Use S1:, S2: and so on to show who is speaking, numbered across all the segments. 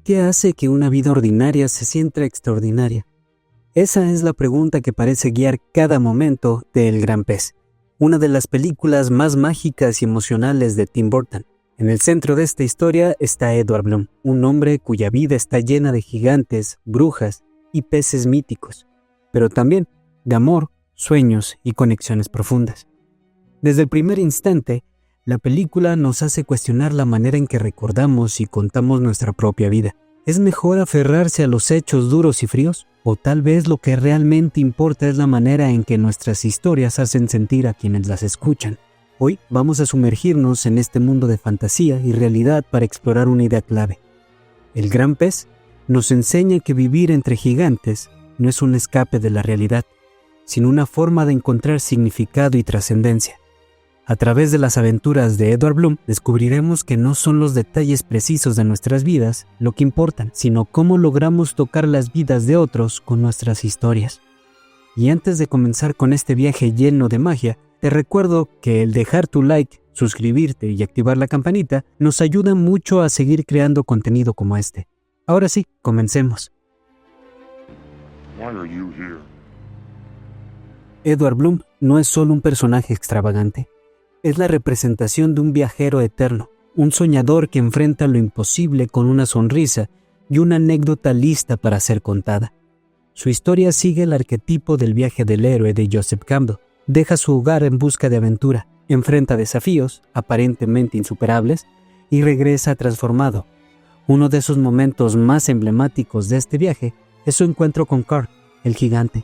S1: ¿Qué hace que una vida ordinaria se sienta extraordinaria? Esa es la pregunta que parece guiar cada momento de El Gran Pez, una de las películas más mágicas y emocionales de Tim Burton. En el centro de esta historia está Edward Bloom, un hombre cuya vida está llena de gigantes, brujas y peces míticos, pero también de amor, sueños y conexiones profundas. Desde el primer instante, la película nos hace cuestionar la manera en que recordamos y contamos nuestra propia vida. ¿Es mejor aferrarse a los hechos duros y fríos? ¿O tal vez lo que realmente importa es la manera en que nuestras historias hacen sentir a quienes las escuchan? Hoy vamos a sumergirnos en este mundo de fantasía y realidad para explorar una idea clave. El Gran Pez nos enseña que vivir entre gigantes no es un escape de la realidad, sino una forma de encontrar significado y trascendencia. A través de las aventuras de Edward Bloom, descubriremos que no son los detalles precisos de nuestras vidas lo que importan, sino cómo logramos tocar las vidas de otros con nuestras historias. Y antes de comenzar con este viaje lleno de magia, te recuerdo que el dejar tu like, suscribirte y activar la campanita nos ayuda mucho a seguir creando contenido como este. Ahora sí, comencemos. Edward Bloom no es solo un personaje extravagante. Es la representación de un viajero eterno, un soñador que enfrenta lo imposible con una sonrisa y una anécdota lista para ser contada. Su historia sigue el arquetipo del viaje del héroe de Joseph Campbell. Deja su hogar en busca de aventura, enfrenta desafíos aparentemente insuperables y regresa transformado. Uno de esos momentos más emblemáticos de este viaje es su encuentro con Carl, el gigante.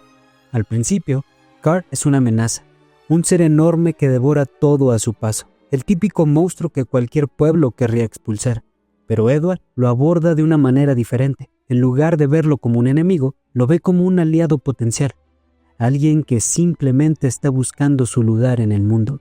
S1: Al principio, Carl es una amenaza. Un ser enorme que devora todo a su paso, el típico monstruo que cualquier pueblo querría expulsar. Pero Edward lo aborda de una manera diferente. En lugar de verlo como un enemigo, lo ve como un aliado potencial, alguien que simplemente está buscando su lugar en el mundo.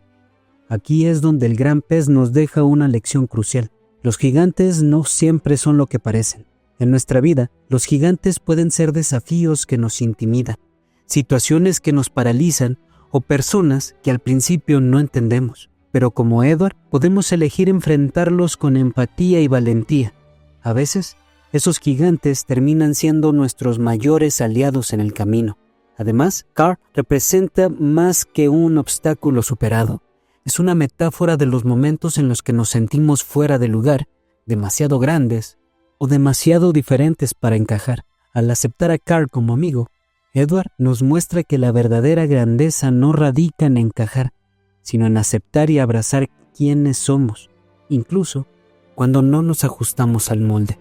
S1: Aquí es donde el Gran Pez nos deja una lección crucial. Los gigantes no siempre son lo que parecen. En nuestra vida, los gigantes pueden ser desafíos que nos intimidan, situaciones que nos paralizan o personas que al principio no entendemos. Pero como Edward, podemos elegir enfrentarlos con empatía y valentía. A veces, esos gigantes terminan siendo nuestros mayores aliados en el camino. Además, Carl representa más que un obstáculo superado. Es una metáfora de los momentos en los que nos sentimos fuera de lugar, demasiado grandes o demasiado diferentes para encajar. Al aceptar a Carl como amigo, Edward nos muestra que la verdadera grandeza no radica en encajar, sino en aceptar y abrazar quienes somos, incluso cuando no nos ajustamos al molde.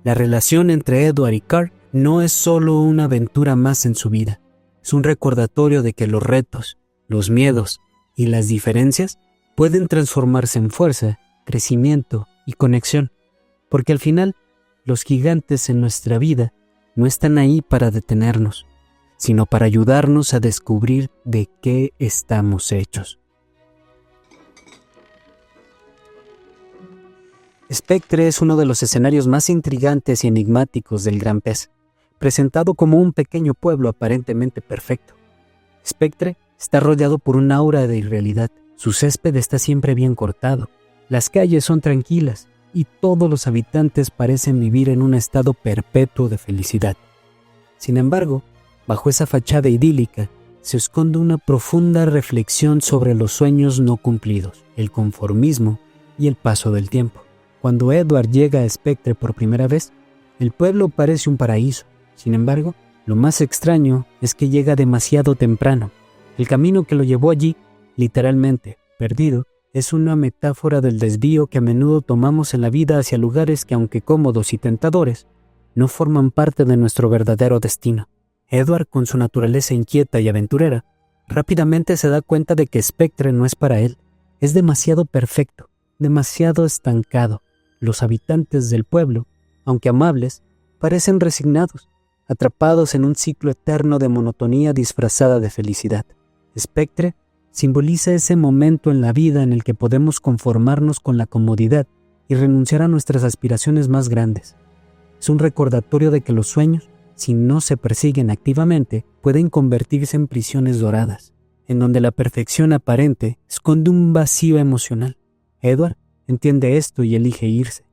S1: La relación entre Edward y Carl no es solo una aventura más en su vida, es un recordatorio de que los retos, los miedos y las diferencias pueden transformarse en fuerza, crecimiento y conexión, porque al final los gigantes en nuestra vida no están ahí para detenernos, sino para ayudarnos a descubrir de qué estamos hechos. Spectre es uno de los escenarios más intrigantes y enigmáticos del Gran Pez, presentado como un pequeño pueblo aparentemente perfecto. Spectre está rodeado por un aura de irrealidad. Su césped está siempre bien cortado, las calles son tranquilas y todos los habitantes parecen vivir en un estado perpetuo de felicidad. Sin embargo, bajo esa fachada idílica se esconde una profunda reflexión sobre los sueños no cumplidos, el conformismo y el paso del tiempo. Cuando Edward llega a Spectre por primera vez, el pueblo parece un paraíso. Sin embargo, lo más extraño es que llega demasiado temprano. El camino que lo llevó allí, literalmente perdido, es una metáfora del desvío que a menudo tomamos en la vida hacia lugares que, aunque cómodos y tentadores, no forman parte de nuestro verdadero destino. Edward, con su naturaleza inquieta y aventurera, rápidamente se da cuenta de que Spectre no es para él. Es demasiado perfecto, demasiado estancado. Los habitantes del pueblo, aunque amables, parecen resignados, atrapados en un ciclo eterno de monotonía disfrazada de felicidad. Spectre simboliza ese momento en la vida en el que podemos conformarnos con la comodidad y renunciar a nuestras aspiraciones más grandes. Es un recordatorio de que los sueños, si no se persiguen activamente, pueden convertirse en prisiones doradas, en donde la perfección aparente esconde un vacío emocional. Edward entiende esto y elige irse.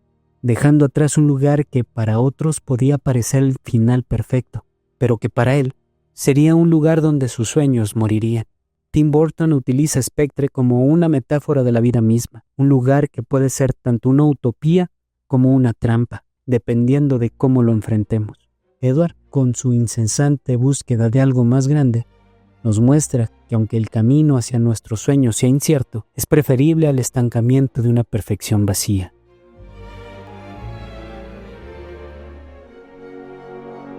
S1: dejando atrás un lugar que para otros podía parecer el final perfecto, pero que para él sería un lugar donde sus sueños morirían. Tim Burton utiliza Spectre como una metáfora de la vida misma, un lugar que puede ser tanto una utopía como una trampa, dependiendo de cómo lo enfrentemos. Edward, con su incesante búsqueda de algo más grande, nos muestra que aunque el camino hacia nuestros sueños sea incierto, es preferible al estancamiento de una perfección vacía.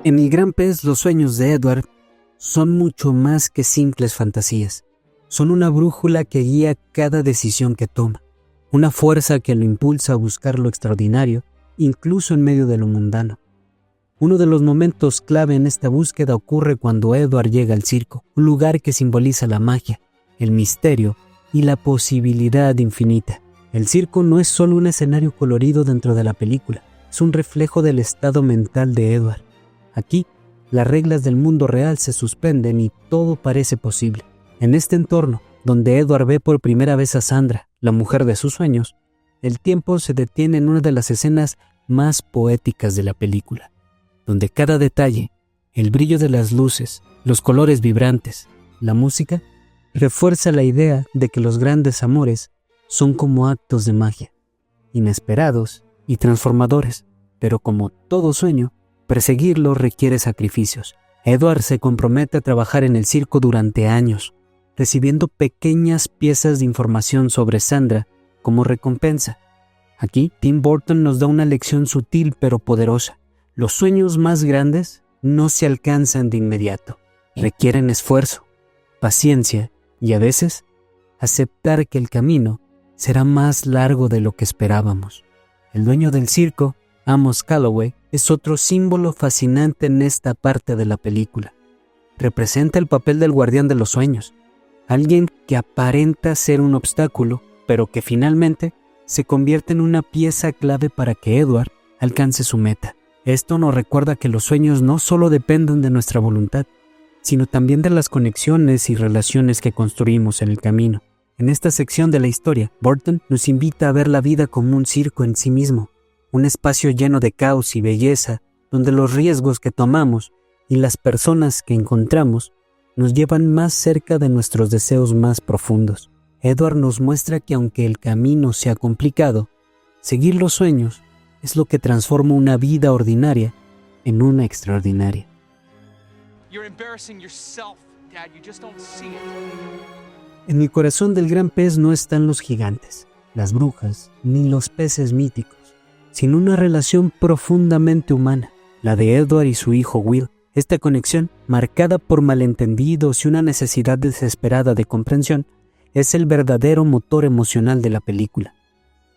S1: En El Gran Pez, los sueños de Edward son mucho más que simples fantasías. Son una brújula que guía cada decisión que toma, una fuerza que lo impulsa a buscar lo extraordinario, incluso en medio de lo mundano. Uno de los momentos clave en esta búsqueda ocurre cuando Edward llega al circo, un lugar que simboliza la magia, el misterio y la posibilidad infinita. El circo no es solo un escenario colorido dentro de la película, es un reflejo del estado mental de Edward. Aquí, las reglas del mundo real se suspenden y todo parece posible. En este entorno, donde Edward ve por primera vez a Sandra, la mujer de sus sueños, el tiempo se detiene en una de las escenas más poéticas de la película, donde cada detalle, el brillo de las luces, los colores vibrantes, la música, refuerza la idea de que los grandes amores son como actos de magia, inesperados y transformadores, pero como todo sueño, perseguirlo requiere sacrificios. Edward se compromete a trabajar en el circo durante años, recibiendo pequeñas piezas de información sobre Sandra como recompensa. Aquí, Tim Burton nos da una lección sutil pero poderosa. Los sueños más grandes no se alcanzan de inmediato. Requieren esfuerzo, paciencia y a veces aceptar que el camino será más largo de lo que esperábamos. El dueño del circo, Amos Calloway, es otro símbolo fascinante en esta parte de la película. Representa el papel del guardián de los sueños, alguien que aparenta ser un obstáculo, pero que finalmente se convierte en una pieza clave para que Edward alcance su meta. Esto nos recuerda que los sueños no solo dependen de nuestra voluntad, sino también de las conexiones y relaciones que construimos en el camino. En esta sección de la historia, Burton nos invita a ver la vida como un circo en sí mismo, un espacio lleno de caos y belleza, donde los riesgos que tomamos y las personas que encontramos nos llevan más cerca de nuestros deseos más profundos. Edward nos muestra que aunque el camino sea complicado, seguir los sueños es lo que transforma una vida ordinaria en una extraordinaria. En el corazón del Gran Pez no están los gigantes, las brujas, ni los peces míticos, sino una relación profundamente humana, la de Edward y su hijo Will. Esta conexión, marcada por malentendidos y una necesidad desesperada de comprensión, es el verdadero motor emocional de la película.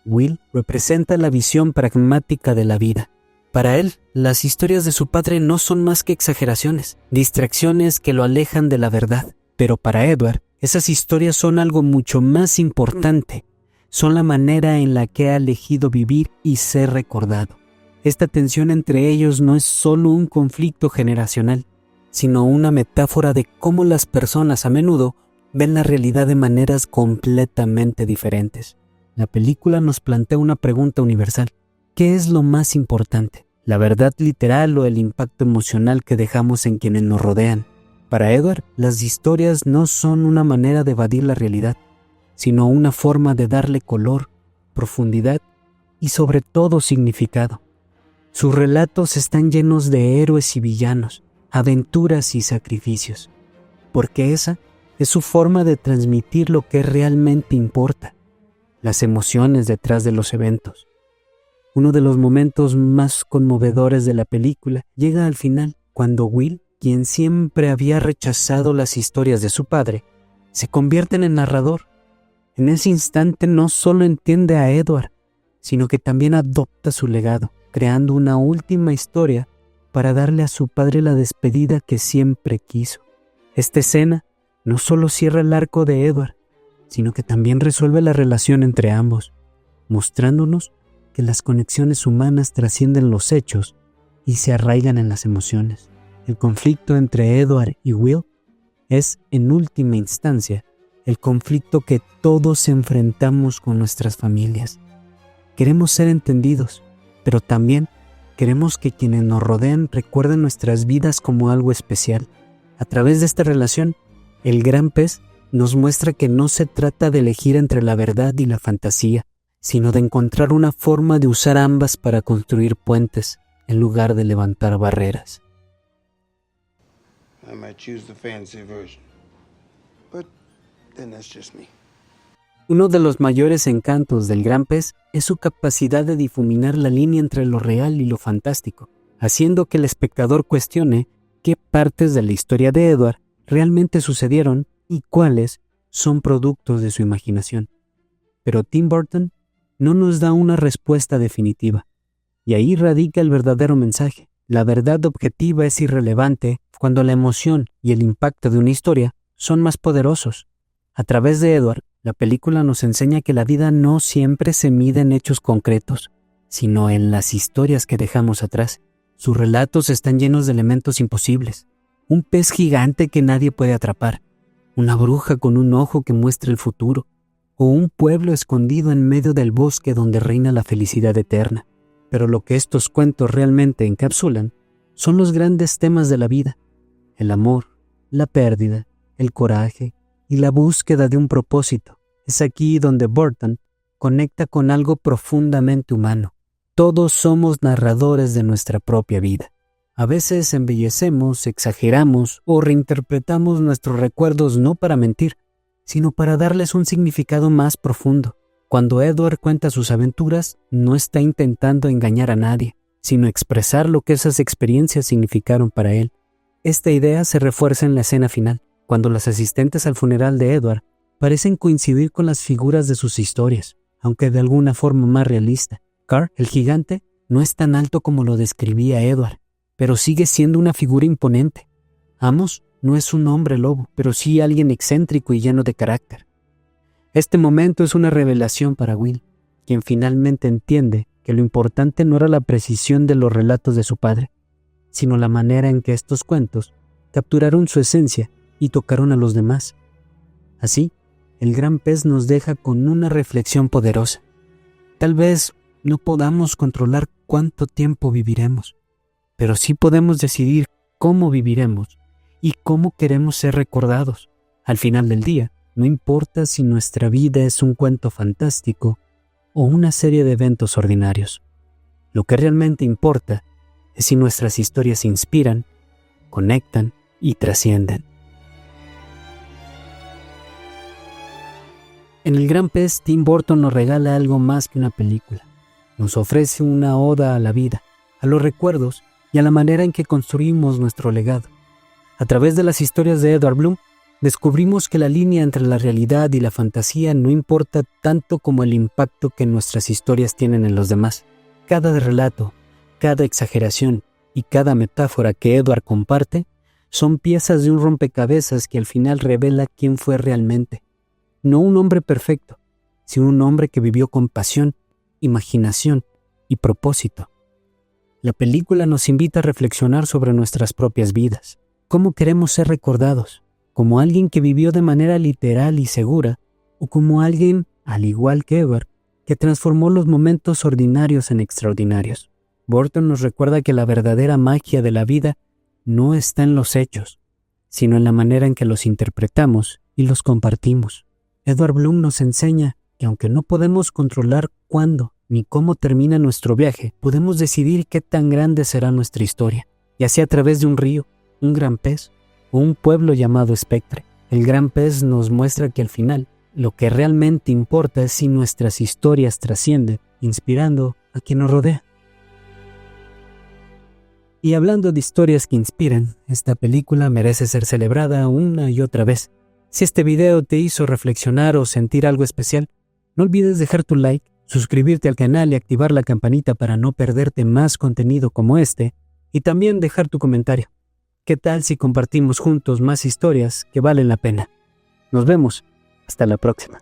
S1: Will representa la visión pragmática de la vida. Para él, las historias de su padre no son más que exageraciones, distracciones que lo alejan de la verdad. Pero para Edward, esas historias son algo mucho más importante. Son la manera en la que ha elegido vivir y ser recordado. Esta tensión entre ellos no es solo un conflicto generacional, sino una metáfora de cómo las personas a menudo ven la realidad de maneras completamente diferentes. La película nos plantea una pregunta universal. ¿Qué es lo más importante? ¿La verdad literal o el impacto emocional que dejamos en quienes nos rodean? Para Edward, las historias no son una manera de evadir la realidad, sino una forma de darle color, profundidad y sobre todo significado. Sus relatos están llenos de héroes y villanos, aventuras y sacrificios, porque esa es su forma de transmitir lo que realmente importa, las emociones detrás de los eventos. Uno de los momentos más conmovedores de la película llega al final, cuando Will, quien siempre había rechazado las historias de su padre, se convierte en el narrador. En ese instante no solo entiende a Edward, sino que también adopta su legado, creando una última historia para darle a su padre la despedida que siempre quiso. Esta escena no solo cierra el arco de Edward, sino que también resuelve la relación entre ambos, mostrándonos que las conexiones humanas trascienden los hechos y se arraigan en las emociones. El conflicto entre Edward y Will es, en última instancia, el conflicto que todos enfrentamos con nuestras familias. Queremos ser entendidos, pero también queremos que quienes nos rodean recuerden nuestras vidas como algo especial. A través de esta relación, el gran pez nos muestra que no se trata de elegir entre la verdad y la fantasía, sino de encontrar una forma de usar ambas para construir puentes en lugar de levantar barreras.
S2: I might choose the fantasy version, but then that's just me.
S1: Uno de los mayores encantos del gran pez es su capacidad de difuminar la línea entre lo real y lo fantástico, haciendo que el espectador cuestione qué partes de la historia de Edward realmente sucedieron y cuáles son productos de su imaginación. Pero Tim Burton no nos da una respuesta definitiva, y ahí radica el verdadero mensaje. La verdad objetiva es irrelevante cuando la emoción y el impacto de una historia son más poderosos. A través de Edward, la película nos enseña que la vida no siempre se mide en hechos concretos, sino en las historias que dejamos atrás. Sus relatos están llenos de elementos imposibles. Un pez gigante que nadie puede atrapar, una bruja con un ojo que muestra el futuro, o un pueblo escondido en medio del bosque donde reina la felicidad eterna. Pero lo que estos cuentos realmente encapsulan son los grandes temas de la vida: el amor, la pérdida, el coraje y la búsqueda de un propósito. Es aquí donde Burton conecta con algo profundamente humano. Todos somos narradores de nuestra propia vida. A veces embellecemos, exageramos o reinterpretamos nuestros recuerdos no para mentir, sino para darles un significado más profundo. Cuando Edward cuenta sus aventuras, no está intentando engañar a nadie, sino expresar lo que esas experiencias significaron para él. Esta idea se refuerza en la escena final, cuando las asistentes al funeral de Edward parecen coincidir con las figuras de sus historias, aunque de alguna forma más realista. Carl, el gigante, no es tan alto como lo describía Edward, pero sigue siendo una figura imponente. Amos no es un hombre lobo, pero sí alguien excéntrico y lleno de carácter. Este momento es una revelación para Will, quien finalmente entiende que lo importante no era la precisión de los relatos de su padre, sino la manera en que estos cuentos capturaron su esencia y tocaron a los demás. Así, el gran pez nos deja con una reflexión poderosa. Tal vez no podamos controlar cuánto tiempo viviremos, pero sí podemos decidir cómo viviremos y cómo queremos ser recordados. Al final del día, no importa si nuestra vida es un cuento fantástico o una serie de eventos ordinarios. Lo que realmente importa es si nuestras historias inspiran, conectan y trascienden. En El Gran Pez, Tim Burton nos regala algo más que una película. Nos ofrece una oda a la vida, a los recuerdos y a la manera en que construimos nuestro legado. A través de las historias de Edward Bloom, descubrimos que la línea entre la realidad y la fantasía no importa tanto como el impacto que nuestras historias tienen en los demás. Cada relato, cada exageración y cada metáfora que Edward comparte son piezas de un rompecabezas que al final revela quién fue realmente. No un hombre perfecto, sino un hombre que vivió con pasión, imaginación y propósito. La película nos invita a reflexionar sobre nuestras propias vidas. ¿Cómo queremos ser recordados? ¿Como alguien que vivió de manera literal y segura? ¿O como alguien, al igual que Edward, que transformó los momentos ordinarios en extraordinarios? Burton nos recuerda que la verdadera magia de la vida no está en los hechos, sino en la manera en que los interpretamos y los compartimos. Edward Bloom nos enseña que aunque no podemos controlar cuándo ni cómo termina nuestro viaje, podemos decidir qué tan grande será nuestra historia, ya sea a través de un río, un gran pez o un pueblo llamado Spectre. El gran pez nos muestra que al final, lo que realmente importa es si nuestras historias trascienden, inspirando a quien nos rodea. Y hablando de historias que inspiran, esta película merece ser celebrada una y otra vez. Si este video te hizo reflexionar o sentir algo especial, no olvides dejar tu like, suscribirte al canal y activar la campanita para no perderte más contenido como este, y también dejar tu comentario. ¿Qué tal si compartimos juntos más historias que valen la pena? Nos vemos. Hasta la próxima.